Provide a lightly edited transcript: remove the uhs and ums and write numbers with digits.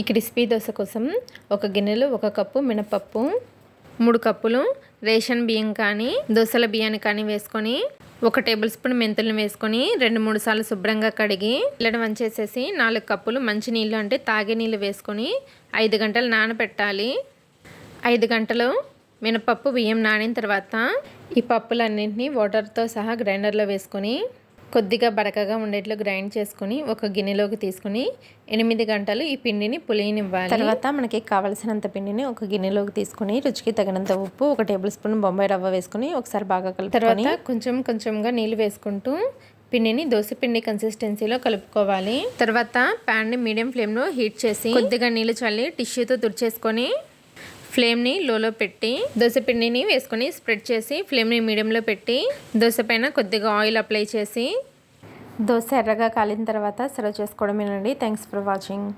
ఈ క్రిస్పీ దోశ కోసం ఒక గిన్నెలో 1 కప్పు మినపప్పు, 3 కప్పులు రేషన్ బియ్యం కానీ దోశల బియ్యాన్ని కానీ వేసుకొని 1 టేబుల్ స్పూన్ మెంతులను వేసుకొని 2-3 సార్లు శుభ్రంగా కడిగి ఇళ్ళని వంచేసేసి 4 కప్పులు మంచి నీళ్ళు అంటే తాగే నీళ్ళు వేసుకొని 5 గంటలు నానబెట్టాలి. 5 గంటలు మినపప్పు బియ్యం నానిన తర్వాత ఈ పప్పులన్నింటినీ వాటర్తో సహా గ్రైండర్లో వేసుకొని కొద్దిగా బరకగా ఉండేట్లు గ్రైండ్ చేసుకొని ఒక గిన్నెలోకి తీసుకుని 8 గంటలు ఈ పిండిని పులియనివ్వాలి. తర్వాత మనకి కావలసినంత పిండిని ఒక గిన్నెలోకి తీసుకుని రుచికి తగినంత ఉప్పు, 1 టేబుల్ స్పూన్ బొంబాయి రవ్వ వేసుకుని ఒకసారి బాగా కలుపుకొని తర్వాత కొంచెంగా నీళ్ళు వేసుకుంటూ పిండిని దోశపిండి కన్సిస్టెన్సీలో కలుపుకోవాలి. తర్వాత ప్యాన్ని మీడియం ఫ్లేమ్లో హీట్ చేసి కొద్దిగా నీళ్ళు చల్లి టిష్యూతో తుడిచేసుకొని ఫ్లేమ్ని లోలో పెట్టి దోశపిండిని వేసుకొని స్ప్రెడ్ చేసి ఫ్లేమ్ని మీడియంలో పెట్టి దోశ పైన కొద్దిగా ఆయిల్ అప్లై చేసి దోశ ఎర్రగా కాలిన తర్వాత సర్వ్ చేసుకోవడమేనండి. Thanks for watching.